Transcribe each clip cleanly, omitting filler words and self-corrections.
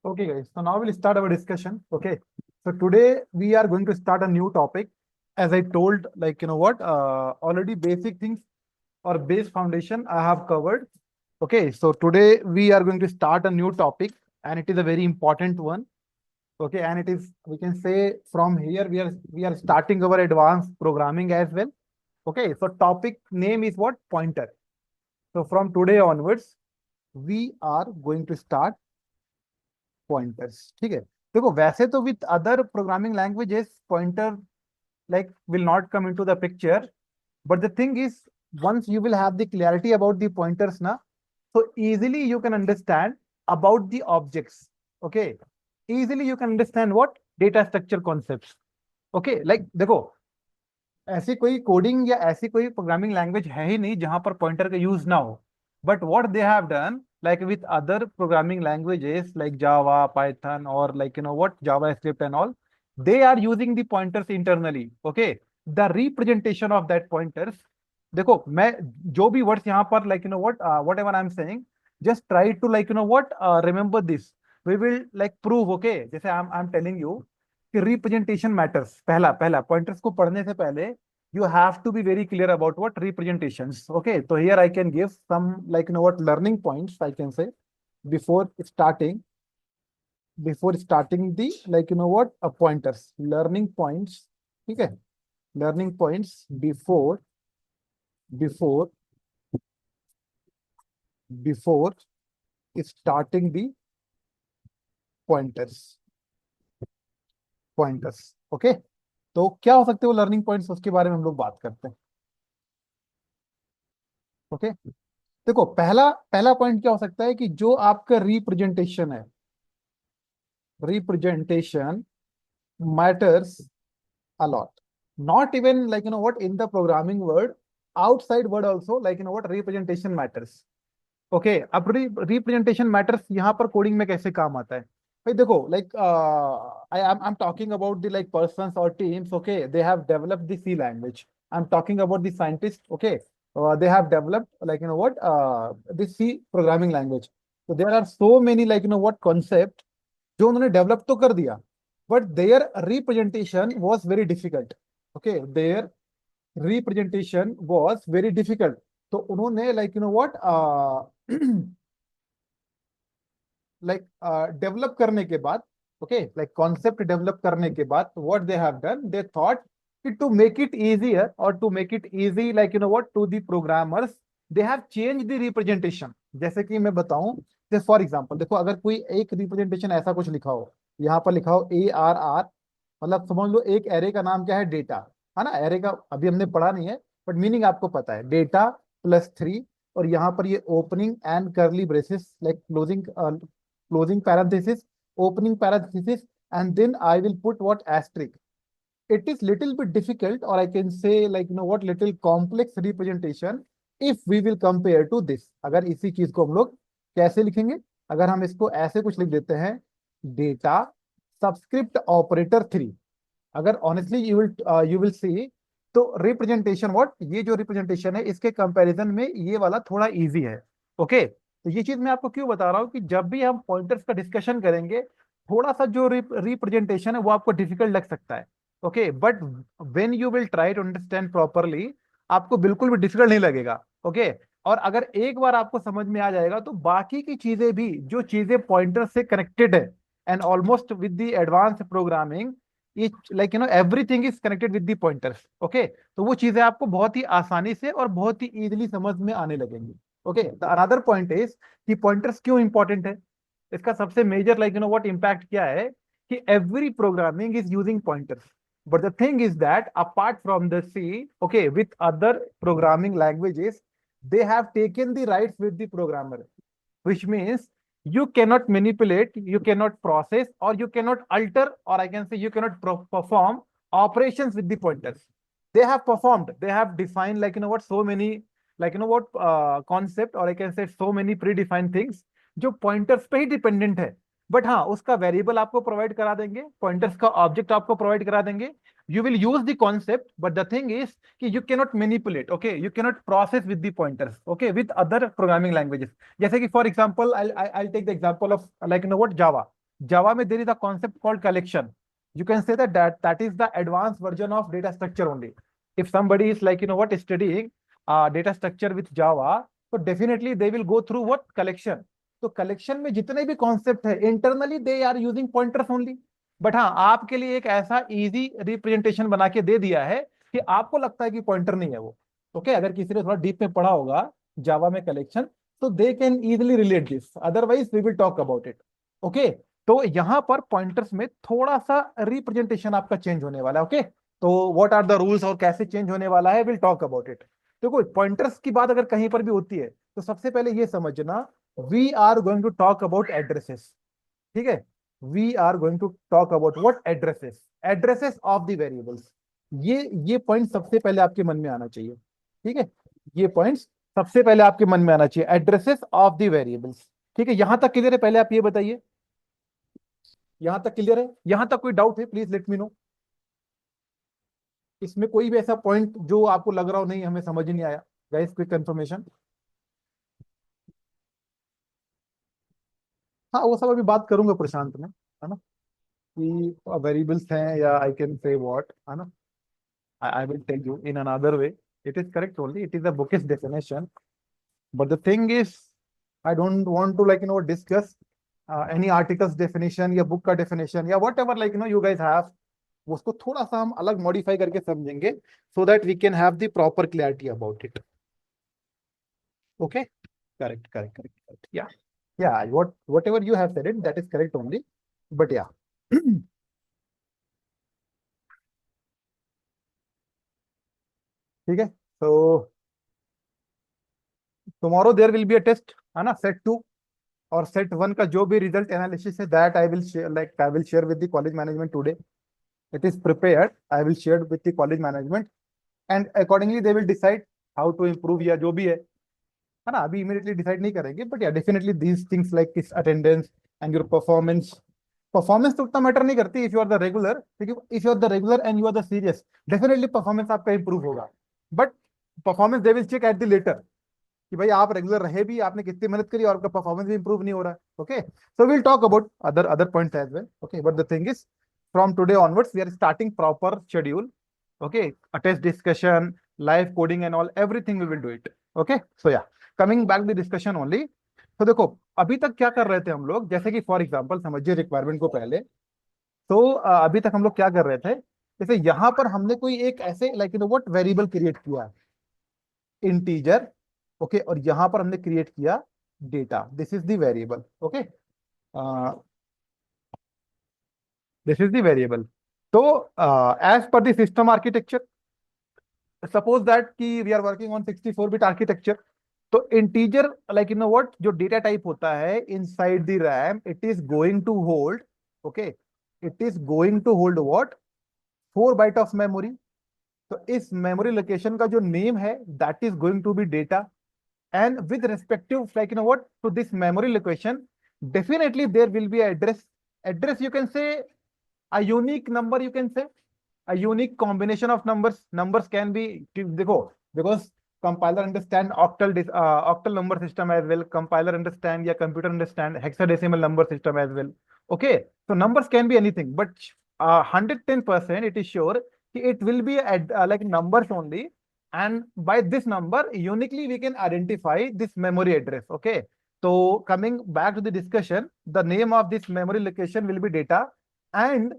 Okay, guys. So now we'll start our discussion. Okay. So today we are going to start a new topic. As I told, already basic things or base foundation I have covered. Okay. So today we are going to start a new topic, and it is a very important one. Okay. And it is, we can say, from here we are starting our advanced programming as well. Okay. So topic name is what? Pointer. So from today onwards, we are going to start pointers. ठीक है. देखो, वैसे तो with other programming languages pointer like will not come into the picture, but the thing is, once you will have the clarity about the pointers na, so easily you can understand about the objects. Okay, easily you can understand what data structure concepts. Okay, like देखो, ऐसी कोई coding या ऐसी कोई programming language है ही नहीं जहां पर पॉइंटर का यूज ना हो. But what they have done, like with other programming languages like Java, Python, or what, JavaScript and all, they are using the pointers internally. Okay, the representation of that pointers. देखो, मैं जो भी words यहाँ पर whatever I am saying, just try to remember this. We will prove. Okay, जैसे I am telling you कि representation matters. पहला पहला पॉइंटर्स को पढ़ने से पहले you have to be very clear about what representations. Okay, so here I can give some learning points, I can say, before starting the pointers, learning points. Okay, learning points before before starting the pointers. Okay, तो क्या हो सकते हैं वो learning points, उसके बारे में हम लोग बात करते हैं. ओके, देखो, पहला पहला पॉइंट क्या हो सकता है कि जो आपका रिप्रेजेंटेशन है, representation matters a lot. Not even what in the programming world, outside world also, what representation matters. Okay, अब रिप्रेजेंटेशन मैटर्स यहाँ पर कोडिंग में कैसे काम आता है भाई. देखो, I am talking about the persons और teams. Okay, they have developed the C language. I am talking about the scientist. Okay, they have developed the C programming language. तो there are so many what concept जो उन्होंने develop तो कर दिया, but their representation was very difficult. Okay, their representation was very difficult. तो उन्होंने develop करने के बाद, ओके, कॉन्सेप्ट डेवलप करने के बाद, what they have done, they thought कि टू मेक इट इजियर और to make it easy to the programmers, they have change the representation. जैसे कि मैं बताऊं, जैसे फॉर एग्जांपल, देखो, अगर कोई एक रिप्रेजेंटेशन ऐसा कुछ लिखा हो, यहाँ पर लिखा हो ARR, मतलब समझ लो एक एरे का नाम क्या है, डेटा. है ना, एरे का अभी हमने पढ़ा नहीं है, बट मीनिंग आपको पता है, डेटा +3, और यहाँ पर ये opening and curly braces, closing parenthesis, opening parenthesis, and then I will put what, asterisk. it is little bit difficult, or I can say little complex representation if we will compare to this. अगर इसी चीज को हम लोग कैसे लिखेंगे, अगर हम इसको ऐसे कुछ लिख देते हैं, डेटा सबस्क्रिप्ट ऑपरेटर 3, अगर ऑनेस्टली यू विल सी, तो रिप्रेजेंटेशन व्हाट, ये जो रिप्रेजेंटेशन है इसके कंपैरिजन में ये वाला थोड़ा इजी है. ओके, तो ये चीज मैं आपको क्यों बता रहा हूँ कि जब भी हम पॉइंटर्स का डिस्कशन करेंगे, थोड़ा सा जो रिप्रेजेंटेशन है वो आपको डिफिकल्ट लग सकता है. Okay, but when you will try to understand properly, आपको बिल्कुल भी डिफिकल्ट नहीं लगेगा. ओके, और अगर एक बार आपको समझ में आ जाएगा, तो बाकी की चीजें भी, जो चीजें पॉइंटर से कनेक्टेड है, and almost with the advance programming, ये everything is connected with the pointers. Okay, तो वो चीजें आपको बहुत ही आसानी से और बहुत ही इजीली समझ में आने लगेंगी. Okay, the another point is कि पॉइंटर्स क्यों इंपॉर्टेंट है. इसका सबसे मेजर व्हाट इम्पैक्ट क्या है कि every programming is using pointers. But the thing is that apart from the C, okay, with other programming languages, they have taken the rights with the programmer, which means you cannot manipulate, you cannot process, or you cannot alter, or I can say you cannot perform operations with the pointers. They have performed, they have defined what, so many what concept, or I can say so many predefined things जो pointers पे ही dependent है. But हाँ, उसका variable आपको provide करा देंगे, pointers का object आपको प्रोवाइड करा देंगे. You will use the concept, but the thing is कि you can not manipulate. Okay, you can not process with the pointers. Okay, with other programming languages, जैसे कि for example I take the example of what, Java. Java में there is a concept called collection. You can say that is the advanced version of data structure only. If somebody is like studying data structure with Java, so definitely they will go through what collection. तो collection में जितने भी concept है internally they are using pointers only. But हाँ, आपके लिए एक ऐसा इजी रिप्रेजेंटेशन बना के दे दिया है कि आपको लगता है कि पॉइंटर नहीं है वो. ओके अगर किसी ने थोड़ा डीप में पढ़ा होगा जावा में कलेक्शन, तो they can easily relate this, otherwise we will talk about it. Okay तो यहां पर पॉइंटर्स में थोड़ा सा रिप्रेजेंटेशन आपका चेंज होने वाला है. ओके तो व्हाट आर द रूल्स और कैसे चेंज होने वाला है, विल टॉक अबाउट इट. देखो पॉइंटर्स की बात अगर कहीं पर भी होती है तो सबसे पहले ये समझना, we are going to talk about addresses. ठीक है, we are going to talk about what addresses, addresses of the variables. ये पॉइंट सबसे पहले आपके मन में आना चाहिए. ठीक है, ये पॉइंट्स सबसे पहले आपके मन में आना चाहिए, एड्रेसेस ऑफ द वेरिएबल्स. ठीक है, यहां तक क्लियर है? पहले आप ये बताइए, यहां तक क्लियर है? यहां तक कोई डाउट है प्लीज लेट मी नो. इसमें कोई भी ऐसा पॉइंट जो आपको लग रहा हो नहीं हमें समझ ही नहीं आया, गाइस क्विक कंफर्मेशन. हाँ वो सब अभी बात करूंगा प्रशांत में, है ना, कि वेरिएबल्स हैं या आई कैन से व्हाट, है ना. I will tell you in another way. It is correct only. It is a bookish definition. But the thing is, I don't want to discuss any article's definition या book का definition या whatever you guys have. उसको थोड़ा सा हम अलग modify करके समझेंगे so that we can have the proper clarity about it. Okay? Correct. Yeah. Whatever you have said it, that is correct only. But yeah. ठीक है. So tomorrow there will be a test, है ना, set 2. और set 1 का जो भी result analysis है that I will share with the college management today. It is prepared, I will share with the college management and accordingly they will decide how to improve या जो भी है ना. अभी इमीडिएटली डिसाइड नहीं करेंगे but yeah definitely these things like किस attendance and your performance. Performance तो उतना मैटर नहीं करती if you are the regular, क्योंकि if you are the regular and you are the serious, definitely performance आपका improve होगा. But performance they will check at the later कि भाई आप रेगुलर रहे भी, आपने कितनी मेहनत करी और आपका परफॉर्मेंस भी इंप्रूव नहीं हो रहा है. Okay so will talk about other points as well. Okay but the thing is from today onwards we are starting proper schedule. Okay a test discussion, live coding and all everything we will do it. Okay so yeah coming back the discussion only. तो देखो अभी तक क्या कर रहे थे हम लोग, जैसे कि फॉर एग्जांपल समझिए रिक्वायरमेंट को पहले. तो अभी तक हम लोग क्या कर रहे थे, जैसे यहां पर हमने कोई एक ऐसे व्हाट वेरिएबल क्रिएट किया, इंटीजर. ओके और यहां पर हमने क्रिएट किया data. This is the variable. Okay this is the variable. तो as per the system architecture, suppose that कि we are working on 64 bit architecture. तो इंटीजर व्हाट जो डेटा टाइप होता है inside the RAM, it is going to hold, okay it is going to hold what 4 byte of memory. तो इस memory location का जो name है that is going to be data. And with respective what to this memory location, definitely there will be address you can say, a unique number, you can say a unique combination of numbers can be देखो, because compiler understand octal number system as well, compiler understand या computer understand hexadecimal number system as well. Okay so numbers can be anything but 110% it is sure it will be like numbers only, and by this number uniquely we can identify this memory address. Okay so coming back to the discussion, the name of this memory location will be data, and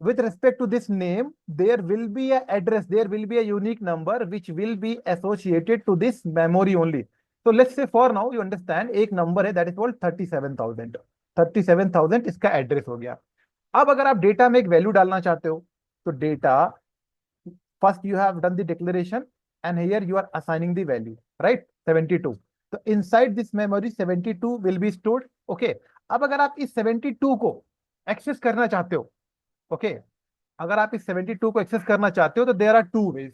with respect to this name there will be a address, there will be a unique number which will be associated to this memory only. So let's say for now you understand एक number है that is called 37,000. 37,000 इसका address हो गया. अब अगर आप data में एक वैल्यू डालना चाहते हो तो data, first you have done the declaration and here you are assigning the value, right, 72. तो inside this memory 72 will be stored. Okay अब अगर आप इस 72 को एक्सेस करना चाहते हो, okay अगर आप इस 72 को एक्सेस करना चाहते हो तो देयर आर टू वेज.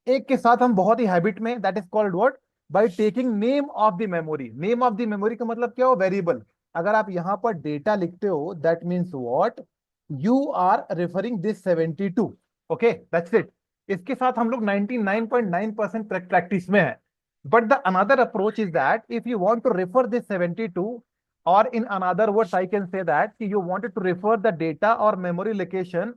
एक के साथ हम बहुत ही हैबिट में, that is called what, by taking name of the memory. Name of the memory का मतलब क्या हो, वेरिएबल. अगर आप यहां पर डेटा लिखते हो that means what, you are referring this 72. Okay that's it. इसके साथ हम लोग 99.9% प्रैक्टिस में है. But the another approach is that if you want to refer this 72 or in another words I can say that you wanted to refer the data or memory location,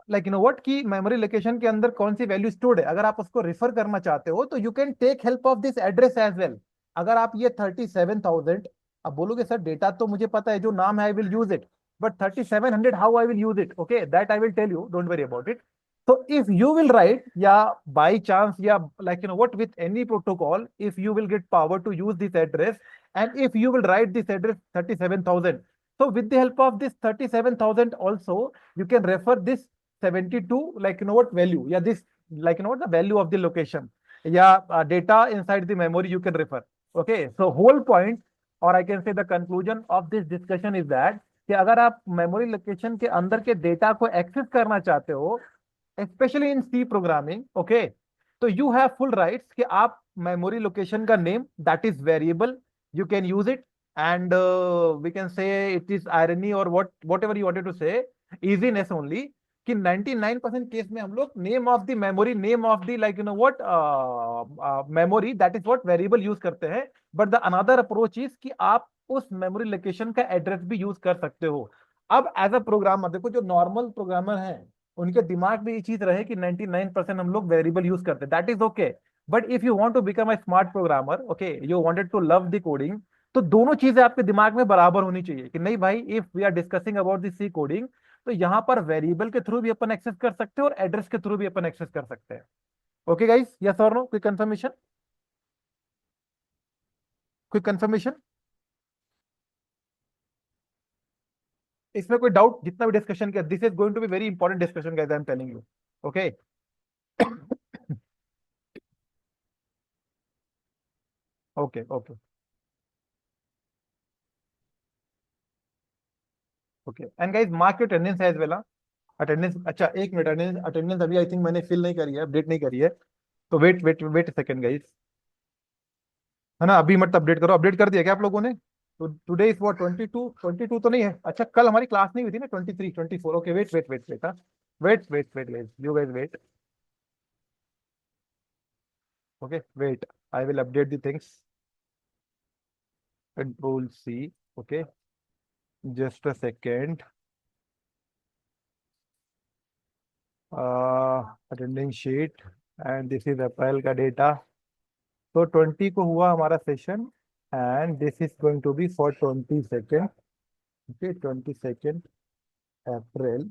like you know what की memory location के अंदर कौन सी value stored है, अगर आप उसको refer करना चाहते हो तो you can take help of this address as well. अगर आप ये 37,000, अब बोलोगे सर डेटा तो मुझे पता है जो नाम है I will use it, but 3700 how I will use it, okay that I will tell you, don't worry about it. So if you will write, yeah, by chance, yeah, like you know what, with any protocol, if you will get power to use this address, and if you will write this address 37,000, so with the help of this 37,000 also, you can refer this 72, like you know what value, yeah, this, like you know what, the value of the location, yeah, data inside the memory you can refer. Okay, so whole point, or I can say the conclusion of this discussion is that कि अगर आप memory location के अंदर के data को access करना चाहते हो, especially in C programming, okay, so you have full rights कि आप memory location का name that is variable, you can use it, and we can say it is irony or whatever you wanted to say, easiness only कि 99% case में हम लोग name of the memory, name of the like you know what memory, that is what variable use करते हैं, but the another approach is कि आप उस memory location का एड्रेस भी यूज कर सकते हो। अब एज अ प्रोग्रामर देखो, जो नॉर्मल प्रोग्रामर हैं उनके दिमाग में ये चीज रहे कि 99% हम लोग वेरिएबल यूज करते हैं, that is okay, but if you want to become a smart programmer, okay, you wanted to love the coding, तो दोनों चीजें आपके दिमाग में बराबर होनी चाहिए कि नहीं भाई, if we are discussing about the C coding, तो यहाँ पर वेरिएबल के थ्रू भी अपन एक्सेस कर सकते हैं और एड्रेस के थ्रू भी अपन एक्सेस कर सकते हैं। ओके गाइस, यस और नो, कोई कंफर्मेशन, कोई कंफर्मेशन इसमें, कोई डाउट? जितना भी डिस्कशन किया, this is going to be very important discussion guys, I am telling you. Okay, okay, okay, okay, and guys mark your attendance as well. Attendance, अच्छा एक मिनट, अटेंडेंस अटेंडेंस अभी I think मैंने fill नहीं करी है, update नहीं करी है, तो wait wait wait second guys, है ना, अभी मत अपडेट करो, अपडेट कर दिया क्या आप लोगों ने? तो टुडे इज व्हाट, 22 तो नहीं है, अच्छा कल हमारी क्लास नहीं हुई थी ना, 23 24, okay wait wait wait wait, wait wait wait guys, you guys wait, okay wait, I will update the things, control C, okay, just a second, attendance sheet, and this is April का data, तो 20 को हुआ हमारा session, and this is going to be for 22nd, okay 22nd April,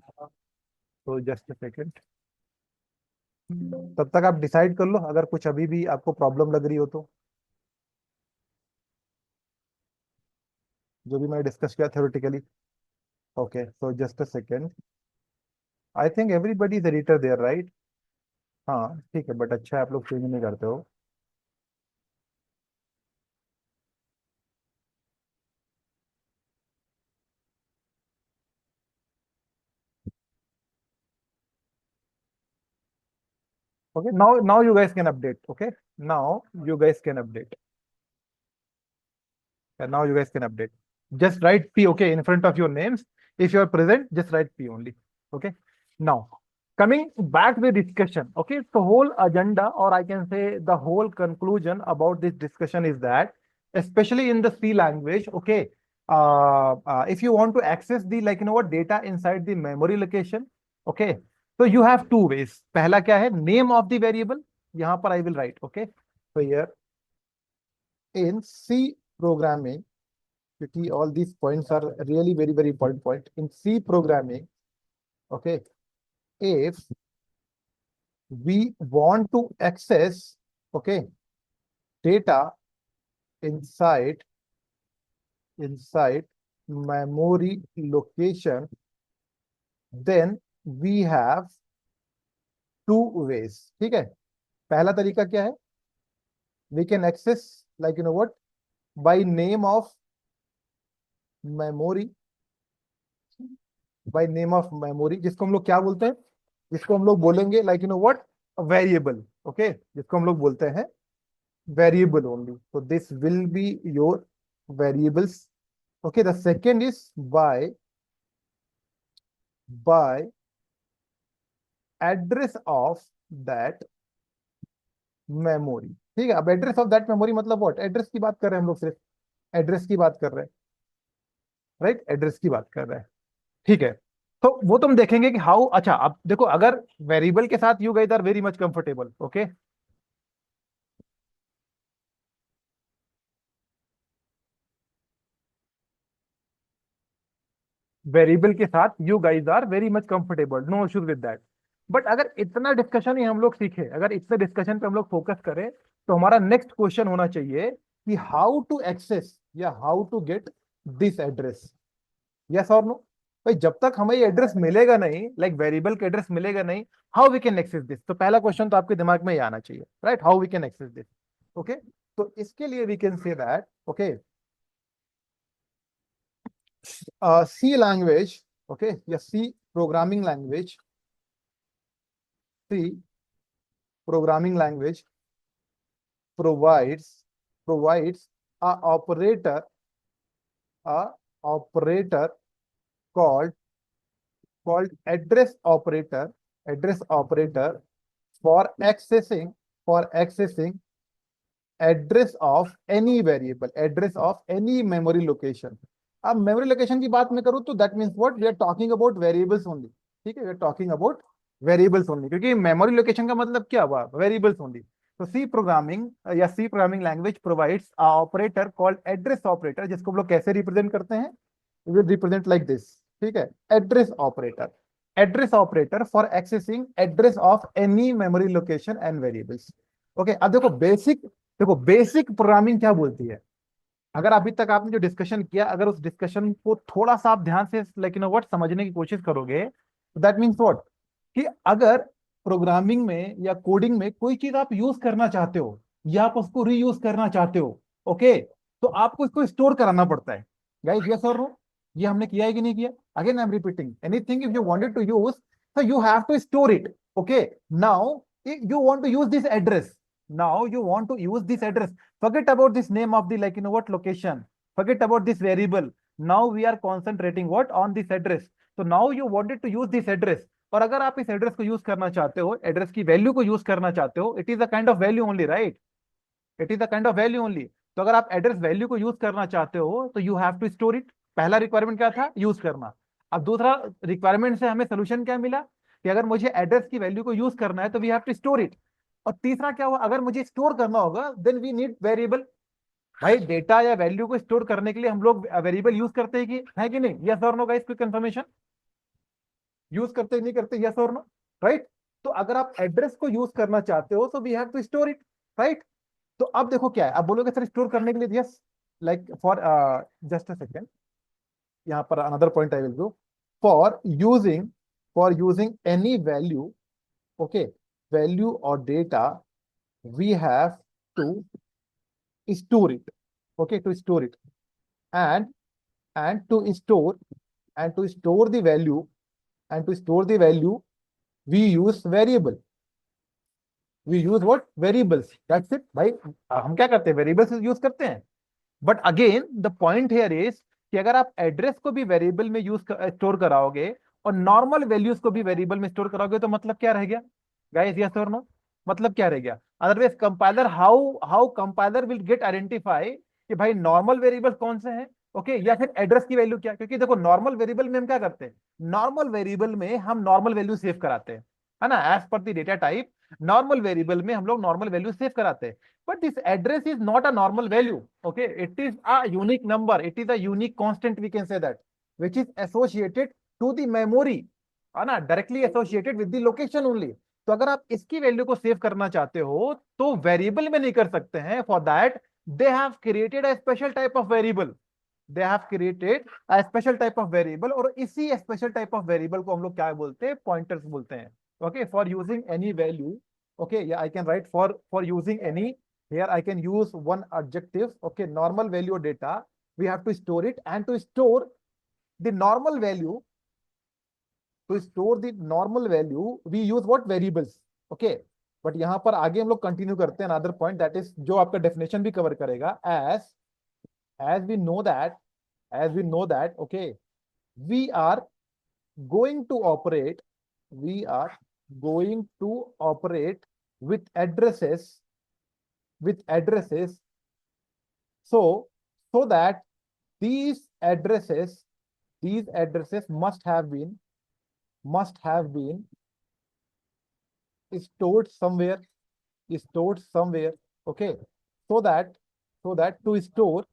तो just second, तब तक आप decide कर लो अगर कुछ अभी भी आपको प्रॉब्लम लग रही हो तो, जो भी मैंने डिस्कस किया theoretically. Okay, so just a second, I think everybody is editor there right, हाँ ठीक है, बट अच्छा है आप लोग चेंज नहीं करते हो। Okay, now now you guys can update, okay, now you guys can update, and now you guys can update. Just write P, okay, in front of your names. If you are present, just write P only. Okay. Now, coming back to the discussion, okay, the whole agenda, or I can say the whole conclusion about this discussion is that, especially in the C language, okay, if you want to access the like you know what data inside the memory location, okay, so you have two ways. पहला क्या है, name of the variable, यहाँ पर I will write, okay, so here in C programming, क्योंकि all these points are really very very important point in C programming, okay, if we want to access, okay, data inside memory location, then we have two ways, ठीक है। पहला तरीका क्या है, we can access like you know what by name of memory, by name of memory, जिसको हम लोग क्या बोलते हैं, जिसको हम लोग बोलेंगे like you know what variable, okay, जिसको हम लोग बोलते हैं variable only, so this will be your variables, okay। The second is by address of that memory, ठीक है। अब एड्रेस ऑफ दैट मेमोरी मतलब व्हाट, एड्रेस की बात कर रहे हैं हम लोग, सिर्फ एड्रेस की बात कर रहे हैं, राइट, एड्रेस की बात कर रहे हैं। ठीक है, तो वो तुम देखेंगे कि हाउ, अच्छा अब देखो, अगर वेरिएबल के साथ you guys are very much comfortable, okay, variable के साथ you guys are very much comfortable, no issues with that. But अगर इतना डिस्कशन ही हम लोग सीखे, अगर इतने डिस्कशन पे हम लोग फोकस करें, तो हमारा नेक्स्ट क्वेश्चन होना चाहिए कि हाउ टू एक्सेस या how to get this address, yes और नो। भाई जब तक हमें ये एड्रेस मिलेगा नहीं, लाइक वेरिएबल का एड्रेस मिलेगा नहीं, how we can access this, तो पहला क्वेश्चन तो आपके दिमाग में ही आना चाहिए, right, how we can access this, okay. तो इसके लिए we can say that, okay, C language, okay, yeah C programming language, C programming language provides provides a operator called address operator for accessing for accessing address of any variable, address of any memory location। अब memory location की बात मैं करूं तो that means what, we are talking about variables only. ठीक है, we are talking about variables only, क्योंकि memory location का मतलब क्या हुआ, वेरिएबल्स ओनली। तो सी प्रोग्रामिंग या C programming language provides a operator called address operator, जिसको हम लोग कैसे रिप्रेजेंट करते हैं, विल रिप्रेजेंट लाइक दिस। ठीक है, address operator for accessing address of any memory location and variables. Okay, अब देखो बेसिक प्रोग्रामिंग क्या बोलती है। अगर अभी तक आपने जो डिस्कशन किया, अगर उस डिस्कशन को थोड़ा सा आप ध्यान से लेकिन व्हाट समझने की कोशिश करोगे, तो दैट मीन्स व्हाट, कि अगर प्रोग्रामिंग में या कोडिंग में कोई चीज आप यूज करना चाहते हो या आप उसको रीयूज करना चाहते हो, ओके, तो आपको इसको स्टोर कराना पड़ता है। गाइस यस और नो, ये हमने किया है कि नहीं किया? Again I am repeating, anything if you wanted to use, so you have to store it, okay। now if you want to use this address, now you want to use this address, forget about this name of the, like, what location, forget about this variable, now we are concentrating what on this address। so now you wanted to use this address, और अगर आप इस address को use करना चाहते हो, address की value को यूज करना चाहते हो, it is a kind of value only, right, it is a kind of value only. तो अगर आप एड्रेस वैल्यू को यूज करना चाहते हो, तो you have to store it. पहला रिक्वायरमेंट क्या था, यूज करना। अब दूसरा रिक्वायरमेंट से हमें सोल्यूशन क्या मिला, कि अगर मुझे एड्रेस की वैल्यू को यूज करना है तो we have to store it. और तीसरा क्या हुआ, अगर मुझे स्टोर करना होगा देन वी नीड वेरिएबल। भाई डेटा या वैल्यू को स्टोर करने के लिए हम लोग वेरिएबल यूज करते हैं कि है कि नहीं, यस और no guys, quick confirmation, use करते नहीं करते, यस और नो, राइट। तो अगर आप एड्रेस को यूज करना चाहते हो तो we have to store it, right. तो अब देखो क्या है, अब बोलोगे सर स्टोर करने के लिए, yes, like for, just a second, यहाँ पर another point I will do, for using for using any value, okay, value और data, we have to store it, okay, to store it, and and to store and to store the value and to store the value we use variable, we use what, variables, that's it भाई। हम क्या करते हैं, variables use करते हैं। But again the point here is कि अगर आप एड्रेस को भी वेरिएबल में यूज स्टोर कराओगे और नॉर्मल वैल्यूज को भी वेरिएबल में स्टोर कराओगे, तो मतलब क्या रह गया गाइस, यस और नो, मतलब क्या रह गया? Otherwise compiler, how how compiler will get identify कि भाई नॉर्मल वेरिएबल कौन से हैं, ओके, या फिर एड्रेस की वैल्यू क्या? क्योंकि देखो नॉर्मल वेरिएबल में हम क्या करते हैं, नॉर्मल वेरिएबल में हम नॉर्मल वैल्यू सेव कराते हैं, है ना, as per the data type. Normal variable में हम लोग नॉर्मल वैल्यू सेव कराते हैं। But this address is not a normal value. Okay, it is a unique number. It is a unique constant. We can say that, which is associated to the memory, है ना, directly associated with the location only. तो अगर आप इसकी value को save करना चाहते हो तो वेरिएबल में नहीं कर सकते हैं। For that they have created a special type of variable, they have created a special type of variable, और इसी स्पेशल टाइप ऑफ वेरिएबल को हम लोग क्या बोलते हैं, पॉइंटर्स बोलते हैं। Okay, for using any value, okay, yeah, I can write for using any, here I can use one adjective, okay, normal value data, we have to store it, and to store the normal value, to store the normal value we use what, variables, okay। But यहां पर आगे हम लोग continue करते हैं another point, that is जो आपका definition भी कवर करेगा, as we know that, as we know that, okay, we are going to operate, we are going to operate with addresses, with addresses, so so that these addresses these addresses must have been stored somewhere, okay, so that so that to store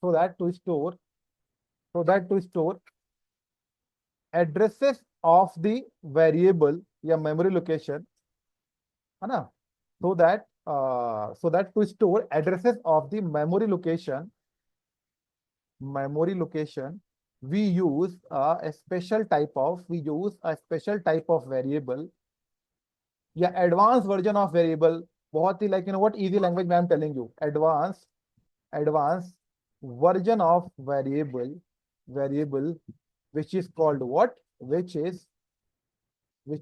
so that to store addresses of the variable या memory location, है ना, so that to store addresses of the memory location we use a special type of variable या advance version of variable, बहुत ही like what easy language में आई am telling you, advance version of variable which is called what which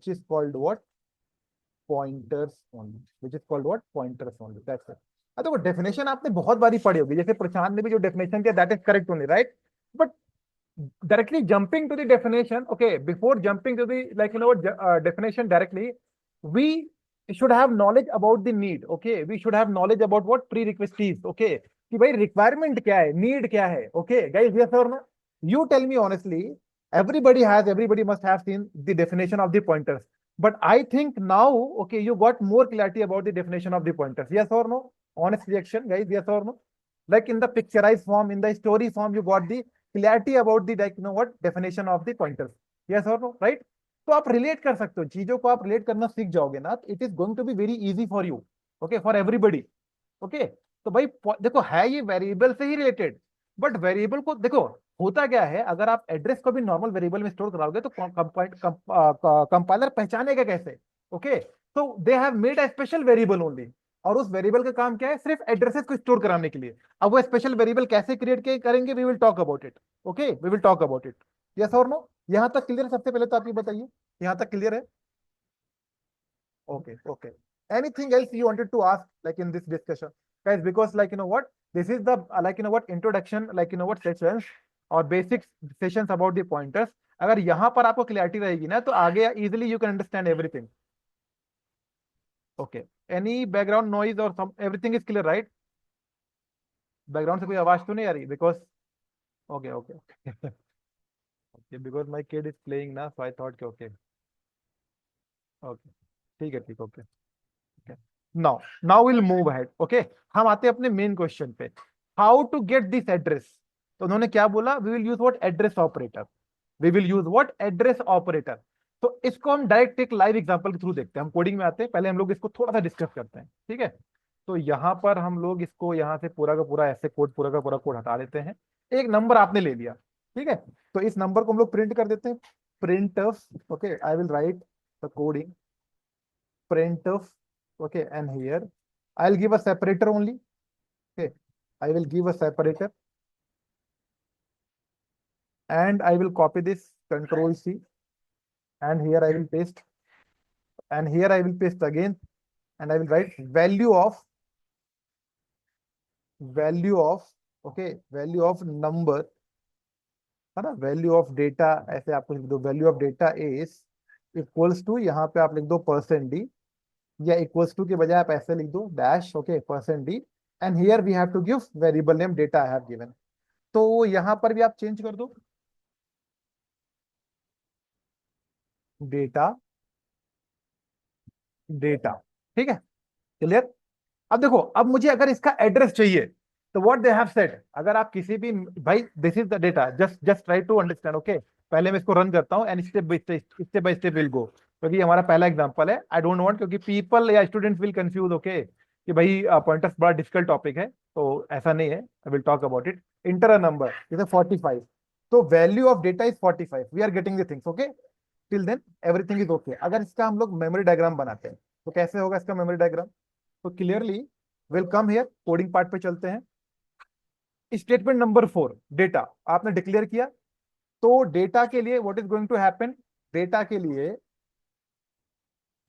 is called what pointers only, that's it. अब देखो definition आपने बहुत बारी पढ़ी होगी, जैसे प्रशांत ने भी जो डेफिनेशन दिया that is correct only, right, but directly jumping to the definition, okay, before jumping to the definition directly, we should have knowledge about the need, okay, we should have knowledge about what prerequisite is, okay, कि भाई requirement क्या है, need क्या है, okay guys, yes or no, you tell me honestly, everybody must have seen the definition of the pointers, but I think now, okay, you got more clarity about the definition of the pointers, yes or no, honest reaction guys, yes or no, like in the picturized form, in the story form, you got the clarity about the definition of the pointers, yes or no, right? तो आप relate कर सकते हो चीजों को, आप relate करना सीख जाओगे ना, it is going to be very easy for you, okay, for everybody, okay. तो भाई देखो है ये वेरिएबल से ही रिलेटेड, बट वेरिएबल को देखो होता क्या है, अगर आप एड्रेस को भी नॉर्मल वेरिएबल में स्टोर कराओगे तो कंपाइलर पहचानेगा कैसे, ओके, तो they have made a special variable only, और उस वेरिएबल का काम क्या है, सिर्फ एड्रेसेस को स्टोर कराने के लिए। अब वो स्पेशल वेरिएबल कैसे क्रिएट करेंगे, we will talk about it, okay, we will talk about it, yes और नो, यहां तक क्लियर है? सबसे पहले तो आप ये बताइए, यहां तक क्लियर है? Okay okay, anything else you wanted to ask like in this discussion guys, because this is the introduction sessions और basic sessions about the pointers. अगर यहां पर आपको क्लैरिटी रहेगी ना तो आगे easily you can understand everything, okay. Any background noise और everything is clear, right? Background से कोई आवाज तो नहीं आ रही? Because okay okay okay, because my kid is playing ना, सो आई थॉट कि ओके ओके, ठीक है, ठीक, okay okay. Now will move ahead, okay. हम आते हैं अपने मेन क्वेश्चन पे, how to get this address. तो उन्होंने क्या बोला, we will use what address operator, we will use what address operator. तो इसको हम डायरेक्ट एक लाइव एग्जांपल के थ्रू देखते हैं, हम कोडिंग में आते हैं, पहले हम लोग इसको थोड़ा सा डिस्कस करते हैं, ठीक है। तो यहाँ पर हम लोग इसको यहाँ से पूरा का पूरा ऐसे कोड, पूरा का पूरा कोड हटा देते हैं। एक नंबर आपने ले लिया, ठीक है, तो इस नंबर को हम लोग प्रिंट कर देते हैं, print of, okay, I will right the coding print of, okay, and here I'll give a separator only, okay, I will give a separator and I will copy this, control C, and here I will paste, and here I will paste again, and I will write value of, okay, value of number, है ना, value of data, ऐसे आपको लिख दो, value of data is equals to, यहाँ पे आप लिख दो %d, या इक्वल्स टू के बजाय आप ऐसे लिख दो dash, okay, %d, and here we have to give variable name data I have given. तो यहां पर भी आप चेंज कर दो डेटा, ठीक है, क्लियर। अब देखो, अब मुझे अगर इसका एड्रेस चाहिए तो व्हाट दे हैव सेड, अगर आप किसी भी, भाई this is the data, just try to understand, okay. पहले मैं इसको रन करता हूं and step by step will go, क्योंकि हमारा पहला एग्जांपल है, आई डोंट वांट, क्योंकि पीपल या स्टूडेंट्स विल कंफ्यूज, ओके, कि भाई पॉइंटर्स बड़ा डिफिकल्ट टॉपिक है, तो ऐसा नहीं है, I will talk about it. Enter a number, जैसे 45, तो value of data is 45, we are getting the things, okay, till then everything is okay. अगर इसका हम लोग मेमोरी डायग्राम बनाते हैं तो कैसे होगा इसका मेमोरी डायग्राम, तो clearly will come here, coding part पे चलते हैं। स्टेटमेंट नंबर 4, डेटा आपने डिक्लेयर किया, तो डेटा के लिए what is going to happen, data के लिए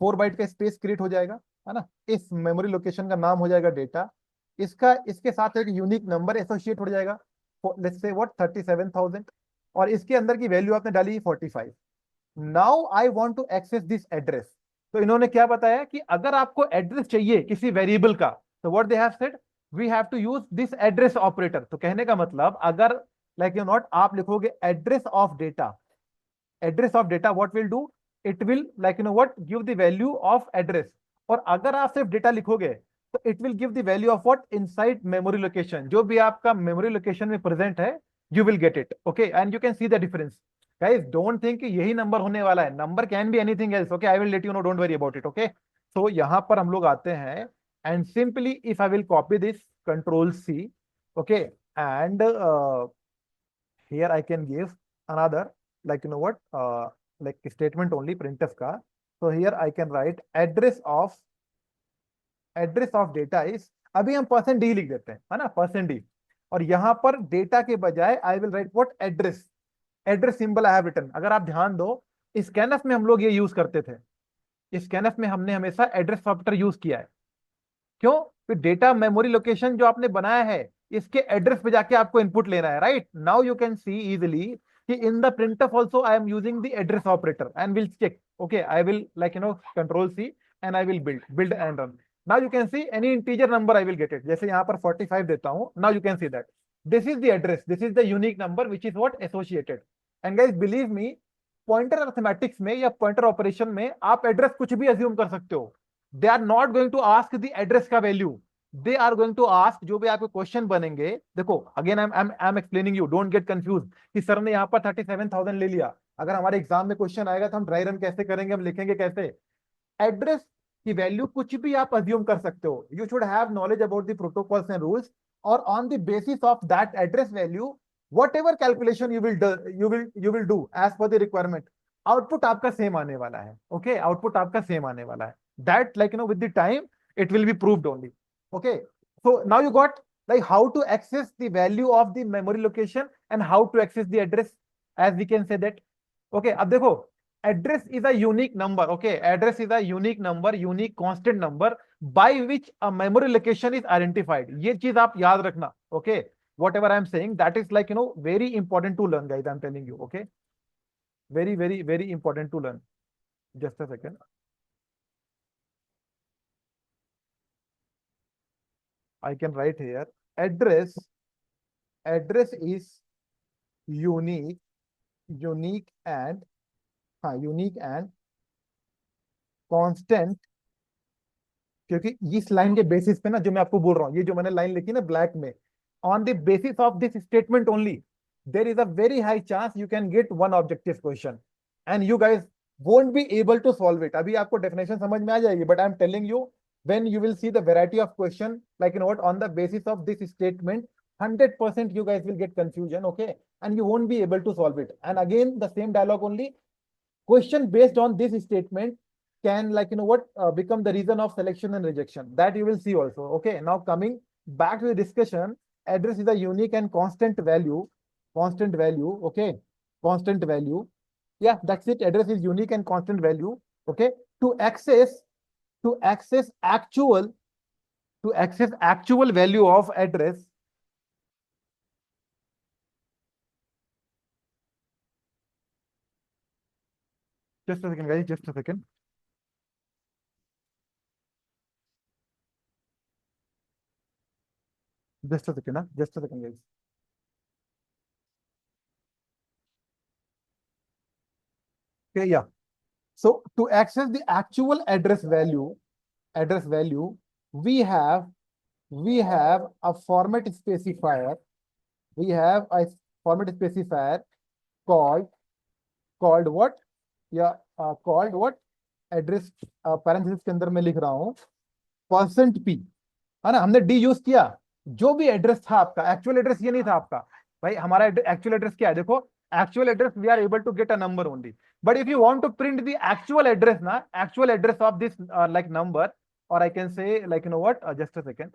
4 बाइट का स्पेस क्रिएट हो जाएगा, है ना, इस मेमोरी लोकेशन का नाम हो जाएगा डेटा, इसके साथ एक यूनिक नंबर एसोसिएट हो जाएगा, लेट्स से व्हाट 37,000, और इसके अंदर की वैल्यू आपने डाली 45। Now I want to access this address, तो इन्होंने क्या बताया कि अगर आपको एड्रेस चाहिए किसी वेरिएबल का, तो what they have said, we have to use this address operator. तो कहने का मतलब, अगर लाइक यू नॉट आप लिखोगे address of data, address of data what will do, it will like you know what give the value of address. और अगर आप सिर्फ डेटा लिखोगे तो it will give the value of what inside memory location, जो भी आपका memory location में प्रेजेंट है you will get it. Okay and you can see the difference. Guys don't think कि यही नंबर होने वाला है, number can be anything else. Okay I will let you know, don't worry about it. Okay so यहां पर हम लोग आते हैं and simply if I will copy this control C, okay and here I can give another, like you know what, like statement only printf का। so here I can write address of data is, अभी हम percent D लिख देते हैं, है ना, percent D. और यहां पर डेटा के बजाय I will write what address, address symbol I have written. अगर आप ध्यान दो स्कैनफ में हम लोग ये यूज करते थे, स्कैनफ में हमने हमेशा एड्रेस ऑपरेटर यूज किया है। क्यों? फिर डेटा मेमोरी लोकेशन जो आपने बनाया है इसके एड्रेस पे जाके आपको इनपुट लेना है, राइट। Now you can see easily कि in the printf also I am using the address operator and will check। okay I will like you know control C and I will build and run। now you can see any integer number I will get it। जैसे यहाँ पर 45 देता हूं, now you can see that this is the address, this is the unique number which is what associated। and guys believe me, pointer arithmetics में या pointer operation में आप address कुछ भी अज्यूम कर सकते हो। They are not going to ask the address का value, they are going to ask जो भी आपके क्वेश्चन बनेंगे। देखो again I am explaining you, don't get confuse कि सर ने यहाँ पर 37,000 ले लिया। अगर हमारे एग्जाम में क्वेश्चन आएगा तो हम ड्राई रन कैसे करेंगे, हम लिखेंगे कैसे। एड्रेस की वैल्यू कुछ भी आप अज्यूम कर सकते हो। You should have knowledge about the protocols and rules, और on the basis of that address value whatever calculation you will do as per the requirement, output आपका सेम आने वाला है। ओके आउटपुट आपका सेम आने वाला है। That like you know with the time it will be proved only. Okay so now you got like how to access the value of the memory location and how to access the address, as we can say that। okay अब देखो address is a unique number। okay address is a unique number, unique constant number by which a memory location is identified। ये चीज आप याद रखना। okay whatever I am saying that is like you know very important to learn guys, I am telling you। okay very important to learn। just a second, I can write here address is unique, and unique and constant। क्योंकि इस line के basis पे ना जो मैं आपको बोल रहा हूं, ये जो मैंने लाइन लिखी ना ब्लैक में, on the basis of this statement only there is a very high chance you can get one objective question and you guys won't be able to solve it। अभी आपको डेफिनेशन समझ में आ जाएगी, but I am telling you when you will see the variety of question, like you know what, on the basis of this statement 100% you guys will get confusion। okay and you won't be able to solve it। and again the same dialogue only, question based on this statement can like you know what become the reason of selection and rejection, that you will see also। okay now coming back to the discussion, address is a unique and constant value, okay constant value, yeah that's it, address is unique and constant value। okay to access to access actual value of address, just a second guys, just a second, just a second, just a second guys। okay yeah so to access the actual address value we have a format specifier, we have a format specifier called what, या called what address, parenthesis के अंदर मैं लिख रहा हूं %p, है ना। हमने डी यूज किया, जो भी एड्रेस था आपका, एक्चुअल एड्रेस ये नहीं था आपका भाई। हमारा एक्चुअल एड्रेस क्या है, देखो actual address we are able to get a number only, but if you want to print the actual address ना, actual address of this like number, और I can say like you know what, just a second,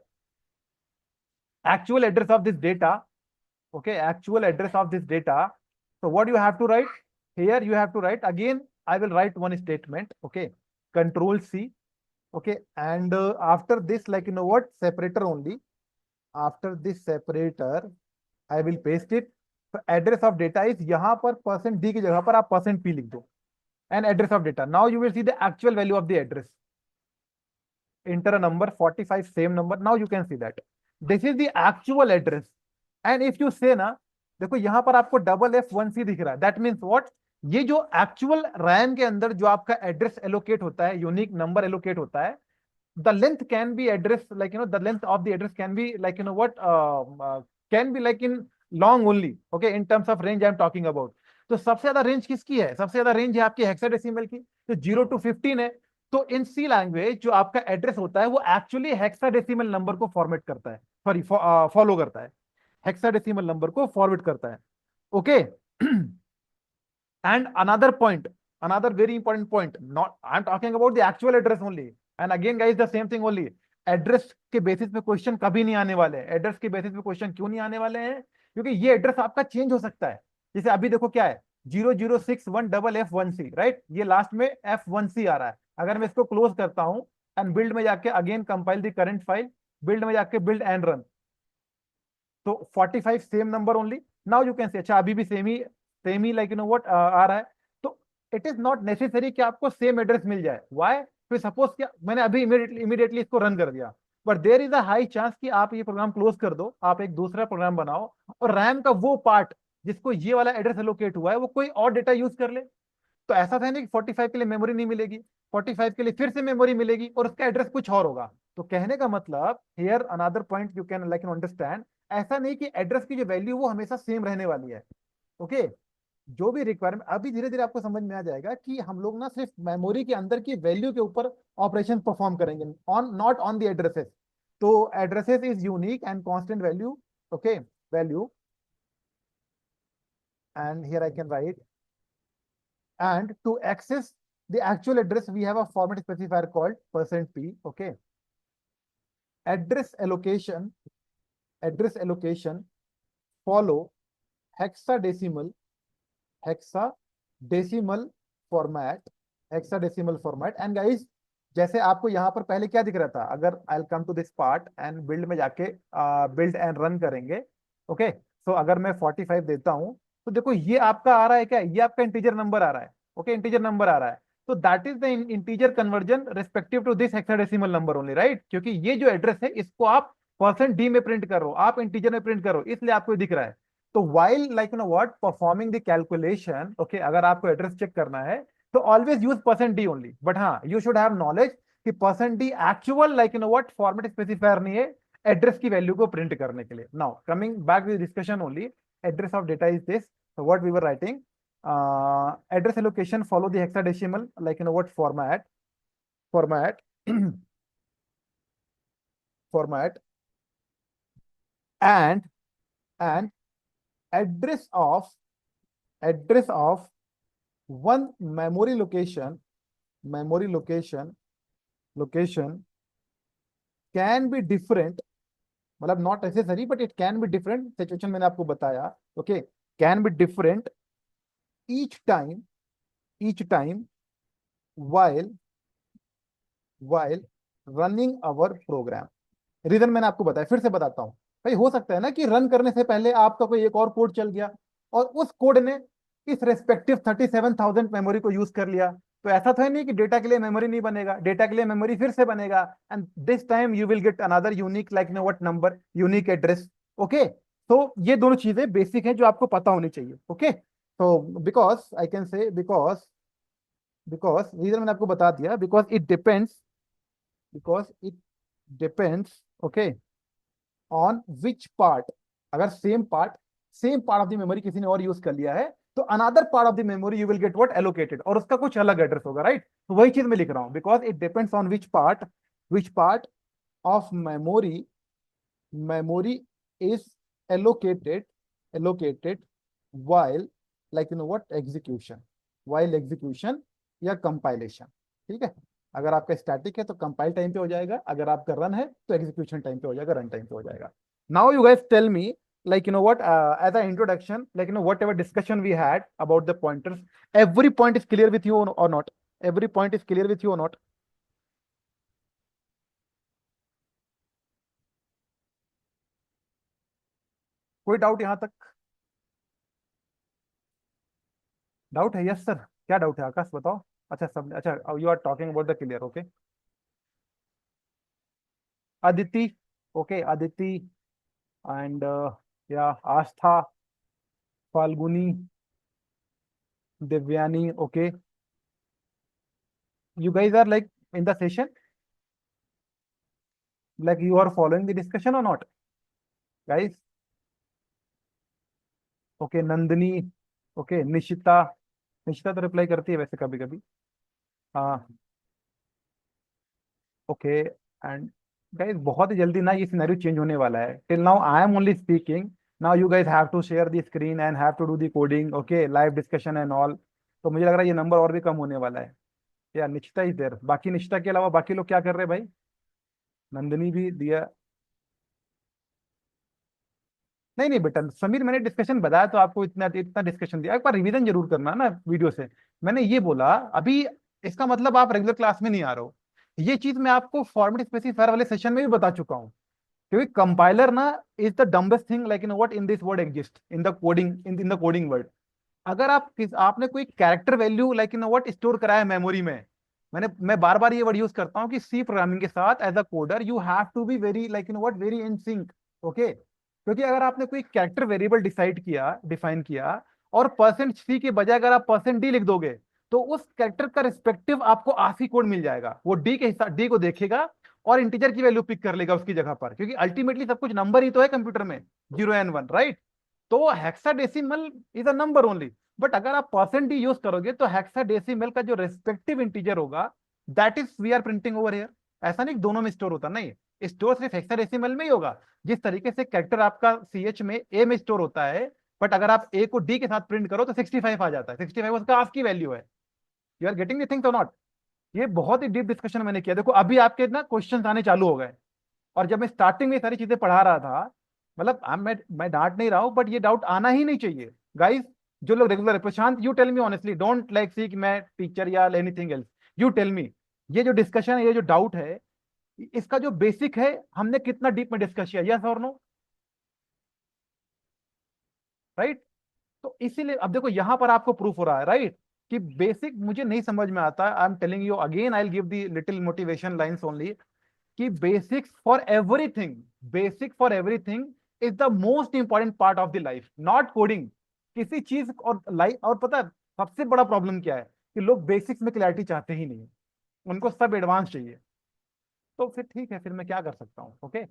actual address of this data, okay actual address of this data, so what you have to write here, you have to write again, I will write one statement, okay control C, okay and after this like you know what separator only, after this separator I will paste it। so address of data is यहाँ पर %d की जगह पर आप %p लिख दो, and address of data, now you will see the actual value of the address, enter a number 45, same number, now you can see that this is the actual address। and if you say na देखो यहाँ पर आपको double F1C दिख रहा है, that means what, ये जो actual RAM के अंदर जो आपका एड्रेस एलोकेट होता है, यूनिक नंबर एलोकेट होता है, the length can be address, like the length of the address can be like what can be like in long only, okay, in terms of range I am talking about. तो सबसे ज्यादा range किसकी है? सबसे ज्यादा range है आपकी hexadecimal की, तो 0 to 15 है। तो इन सी लैंग्वेज जो आपका एड्रेस होता है वो एक्चुअली हेक्साडेसिमल नंबर को फॉर्मेट करता है, सॉरी फॉलो करता है, हेक्साडेसिमल नंबर को फॉरवर्ड करता है, okay. And another point, another very important point, not I'm talking about the actual address only. And again guys, the same thing only. Address के basis पे question कभी नहीं आने वाले हैं। एड्रेस के बेसिस पे क्वेश्चन क्यों नहीं आने वाले हैं? क्योंकि ये एड्रेस आपका चेंज हो सकता है। जैसे अभी देखो क्या है, 00611F1C, राइट, ये लास्ट में F1C आ रहा है। अगर मैं इसको क्लोज करता हूं एंड बिल्ड में जाके again compile the current file, build में जाके बिल्ड एंड रन, तो 45 same number only. Now you can say अच्छा अभी भी सेम ही लाइक व्हाट आ रहा है। तो इट इज नॉट नेसेसरी कि आपको सेम एड्रेस मिल जाए। व्हाई? फिर सपोज क्या मैंने अभी इमीडिएटली इसको रन कर दिया, but there is a high chance कि आप ये प्रोग्राम क्लोज कर दो, आप एक दूसरा प्रोग्राम बनाओ और रैम का वो पार्ट जिसको ये वाला एड्रेस एलोकेट हुआ है वो कोई और डेटा यूज कर ले। तो ऐसा था नहीं कि 45 के लिए मेमोरी नहीं मिलेगी, 45 के लिए फिर से मेमोरी मिलेगी और उसका एड्रेस कुछ और होगा। तो कहने का मतलब here another point you can like understand, ऐसा नहीं कि एड्रेस की जो वैल्यू वो हमेशा सेम रहने वाली है, ओके। जो भी रिक्वायरमेंट अभी धीरे धीरे आपको समझ में आ जाएगा कि हम लोग ना सिर्फ मेमोरी के अंदर की वैल्यू के ऊपर ऑपरेशन परफॉर्म करेंगे, on not on the addresses. तो addresses is unique and constant value, okay, value, and here I can write, and to access the actual address we have a format specifier called %p, okay. Address allocation follow hexadecimal hexadecimal format, hexadecimal format। And guys, जैसे आपको यहाँ पर पहले क्या दिख रहा था, अगर I come to this part and build में जाके बिल्ड एंड रन करेंगे, ओके। सो अगर मैं 45 देता हूं तो देखो ये आपका आ रहा है क्या, ये आपका इंटीजर नंबर आ रहा है, ओके, इंटीजर नंबर आ रहा है। तो that is the integer conversion respective to this hexadecimal number only, right, क्योंकि ये जो एड्रेस है इसको आप %d में प्रिंट करो, आप इंटीजर में प्रिंट करो, इसलिए आपको ये दिख रहा है। तो while like what performing the calculation, okay, अगर आपको एड्रेस चेक करना है तो always use %d only. But हाँ, यू शुड हैव नॉलेज कि %d actual like what format specifier नहीं है एड्रेस की वैल्यू को प्रिंट करने के लिए। Now coming back with discussion only, address of data is this, what we were writing, address allocation follow the hexadecimal like what format format, and and address of address of one memory location can be different, मतलब not necessary but it can be different situation, मैंने आपको बताया, okay, can be different each time each time while while running our program। Reason मैंने आपको बताया, फिर से बताता हूं। भाई हो सकता है ना कि रन करने से पहले आपका कोई एक और कोड चल गया और उस कोड ने इस रेस्पेक्टिव 37,000 मेमोरी को यूज कर लिया। तो ऐसा तो है नहीं कि डेटा के लिए मेमोरी नहीं बनेगा, डेटा के लिए मेमोरी फिर से बनेगा, and this time you will get another unique like know what number, unique address, okay. तो ये दोनों चीजें बेसिक हैं जो आपको पता होनी चाहिए, ओके। तो because I can say because reason मैंने आपको बता दिया, because it depends okay on which part. अगर same part of the memory किसी ने और यूज कर लिया है तो another part of the memory you will get what allocated, और उसका कुछ अलग एड्रेस होगा, राइट। तो वही चीज मैं लिख रहा हूं, because it depends on which part of memory is allocated while like what execution, while execution या compilation, ठीक है। अगर आपका स्टैटिक है तो कंपाइल टाइम पे हो जाएगा, अगर आपका रन है तो एग्जीक्यूशन टाइम पे हो जाएगा, रन टाइम पे हो जाएगा। Now you guys tell me like what as an introduction, like whatever discussion we had about the pointers, every point is clear with you or not? Every point is clear with you or not? कोई doubt यहां तक? Doubt है? Yes sir, क्या doubt है आकाश, बताओ। अच्छा सब, अच्छा you are talking about the clear, okay. Aditi, okay, Aditi and या Aastha, Falguni, Divyani, okay, you guys are like in the session, like you are following the discussion or not, guys? Okay, Nandini, okay, Nishita, Nishita तो reply करती है वैसे कभी कभी। हाँ, ओके। एंड गाइस बहुत ही जल्दी ना ये सिनेरियो चेंज होने वाला है। Till now I am only speaking, now you guys have to share the screen and have to do the coding, okay, live discussion and all. तो मुझे लग रहा है ये नंबर और भी कम होने वाला है। या निश्चिता इज देयर, बाकी निश्चिता के अलावा बाकी लोग क्या कर रहे हैं भाई? नंदिनी भी दिया। नहीं नहीं बेटा, समीर मैंने डिस्कशन बताया तो आपको, इतना इतना डिस्कशन दिया, एक बार रिवीजन जरूर करना ना वीडियो से। मैंने ये बोला अभी, इसका मतलब आप रेगुलर क्लास में नहीं आ रहे हो। ये चीज मैं आपको फॉर्मेट स्पेसिफायर वाले सेशन में भी बता चुका हूँ। क्योंकि कंपाइलर ना is the dumbest thing like in what in this word exist in the coding, in the coding word. अगर आपने कोई character value like in what store कराया मेमोरी में, मैं बार बार ये वर्ड यूज करता हूँ कि सी प्रोग्रामिंग के साथ as a coder you have to be very like in what very in sync, okay. क्योंकि अगर आपने कोई कैरेक्टर वेरिएबल डिसाइड किया, डिफाइन किया, और परसेंट सी के बजाय अगर आप परसेंट डी लिख दोगे, तो उस कैरेक्टर का रिस्पेक्टिव आपको आरसी कोड मिल जाएगा। वो डी के हिसाब डी को देखेगा और इंटीजर की वैल्यू पिक कर लेगा उसकी जगह पर, क्योंकि अल्टीमेटली सब कुछ नंबर ही तो है कंप्यूटर में, 0 एंड 1, राइट? तो hexadecimal is a number only. But अगर आप परसेंट डी यूज करोगे तो हेक्साडेसिमल का जो रेस्पेक्टिव इंटीजर होगा, that is we are printing over here. ऐसा नहीं कि दोनों में स्टोर होता, नहीं, स्टोर सिर्फ हेक्साडेसिमल में ही होगा। जिस तरीके से कैरेक्टर आपका सीएच में ए में स्टोर होता है, बट अगर आप ए को डी के साथ प्रिंट करो तो 65 आ जाता है, 65 उसका आस्की वैल्यू है। You are getting the things और नॉट? ये बहुत ही डीप डिस्कशन मैंने किया। देखो अभी आपके ना क्वेश्चंस आने चालू हो गए, और जब मैं स्टार्टिंग में ये सारी चीजें पढ़ा रहा था, मतलब मैं डांट नहीं रहा हूं, बट ये डाउट आना ही नहीं चाहिए गाइस। जो लोग रेगुलर है, Prashant you tell me honestly, don't like see कि मैं टीचर या anything else, you tell me, ये जो डिस्कशन है, ये जो डाउट है, इसका जो बेसिक है हमने कितना डीप में डिस्कस किया, यस और नो, राइट? तो इसीलिए अब देखो यहां पर आपको प्रूफ हो रहा है, राइट, कि बेसिक मुझे नहीं समझ में आता। I am telling you again, I will give the little motivation lines only, कि basics for everything, basic for everything is the most important part of the life, not coding. किसी चीज और लाइफ, और पता है सबसे बड़ा प्रॉब्लम क्या है? कि लोग बेसिक्स में क्लैरिटी चाहते ही नहीं, उनको सब एडवांस चाहिए। तो फिर ठीक है, फिर मैं क्या कर सकता हूँ, ओके।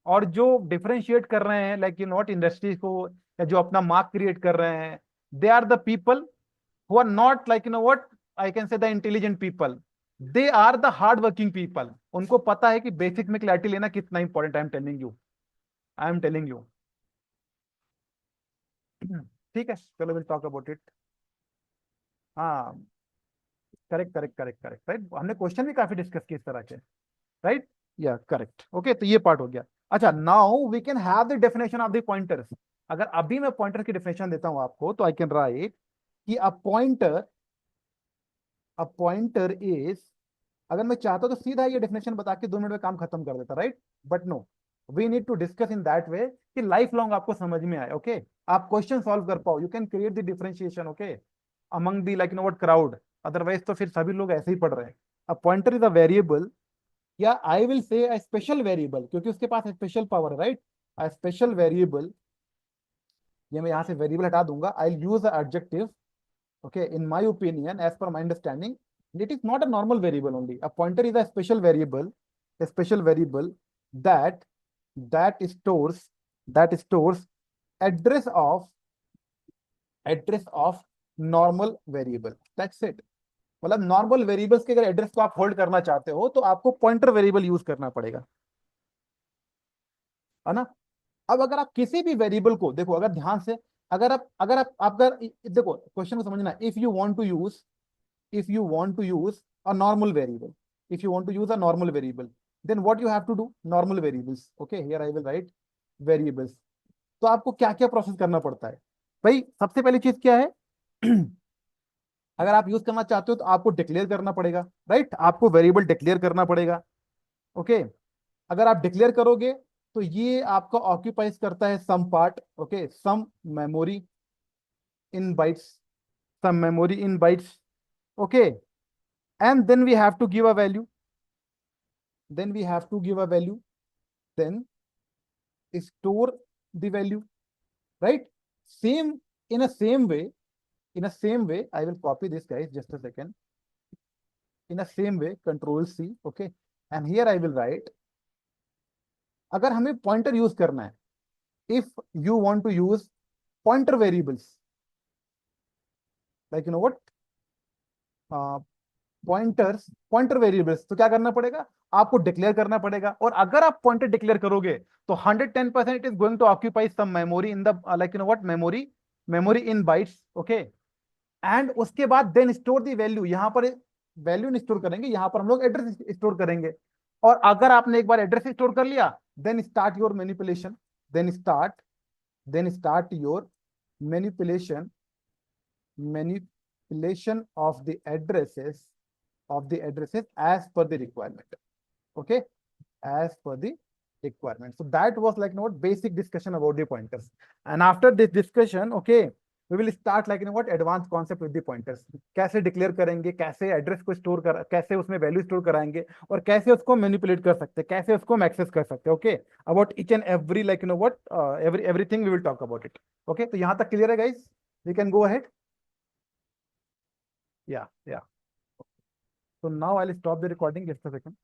और जो डिफरेंशिएट कर रहे हैं लाइक इन नॉट इंडस्ट्रीज को, या जो अपना मार्क क्रिएट कर रहे हैं, they are the people who are not like what I can say the intelligent people, they are the hard working people. उनको पता है कि बेसिक में क्लैरिटी लेना कितना important, I am telling you, I am telling you. ठीक है, चलो विल टॉक अबाउट इट। हाँ, correct correct correct correct, right, हमने क्वेश्चन भी काफी डिस्कस किए इस तरह के, राइट, या करेक्ट, ओके। तो ये पार्ट हो गया। अच्छा, now we can have the definition of the pointers. अगर अभी मैं पॉइंटर की डेफिनेशन देता हूं आपको, तो आई कैन राइट कि अ पॉइंटर इज, अगर मैं चाहता तो सीधा ये डेफिनेशन बता के 2 मिनट में काम खत्म कर देता, right? But no, we need to discuss in that way कि लाइफ लॉन्ग आपको समझ में आए, ओके, आप क्वेश्चन सॉल्व कर पाओ, you can create the differentiation, okay, among the like know what crowd. Otherwise तो फिर सभी लोग ऐसे ही पढ़ रहे हैं। A pointer is a variable, या I will say a special variable, क्योंकि उसके पास स्पेशल पावर है, राइट? अ स्पेशल वेरिएबल, ये मैं यहां से वेरिएबल हटा दूंगा, I will use adjective, okay, in my opinion, as per my understanding, it is not a normal variable only. A pointer is a special variable that that stores that stores address of normal variable, that's it। मतलब normal variables के अगर address को आप hold करना चाहते हो तो आपको पॉइंटर वेरिएबल यूज करना पड़ेगा, है ना? अब अगर आप किसी भी वेरिएबल को देखो, अगर ध्यान से, अगर देखो क्वेश्चन को समझना, if you want to use a normal variable, if you want to use a normal variable, then what you have to do, normal variables, okay, here I will write variables। तो आपको क्या क्या process करना पड़ता है भाई? सबसे पहली चीज क्या है? अगर आप यूज करना चाहते हो तो आपको डिक्लेयर करना पड़ेगा, राइट? आपको वेरिएबल डिक्लेयर करना पड़ेगा, ओके। अगर आप डिक्लेयर करोगे तो ये आपका ऑक्यूपाइज करता है some part, okay, some memory in bytes, some memory in bytes, okay. And then we have to give a value, then we have to give a value, then store the value, right? Same in a same way, I will copy this, guys, just a second. In a same way, control C, okay, and here I will write, अगर हमें pointer use करना है, if you want to use pointer variables, like you know what, pointer variables, तो क्या करना पड़ेगा, आपको declare करना पड़ेगा। और अगर आप पॉइंटर डिक्लेयर करोगे तो 110% it is going to occupy some memory in the like you know what, memory in bytes, okay. And उसके बाद देन स्टोर द वैल्यू, यहां पर वैल्यू नहीं स्टोर करेंगे, यहां पर हम लोग एड्रेस स्टोर करेंगे। और अगर आपने एक बार एड्रेस स्टोर कर लिया, then start your manipulation, then start your manipulation manipulation of the addresses as per the requirement, okay, as per the requirement. So that was like, you know what, basic discussion about the pointers. And after this discussion, okay, we will start like, you know what, advanced concept with the pointers. कैसे declare करेंगे, कैसे address को store कर, कैसे उसमें value store कराएंगे, और कैसे उसको मैनिपुलेट कर सकते हैं, कैसे उसको हम एक्सेस कर सकते हैं, okay. About each and every like you know what, everything we will talk about it, okay. तो यहां तक क्लियर है guys, we can go ahead. Yeah. So now I'll stop the recording just a second.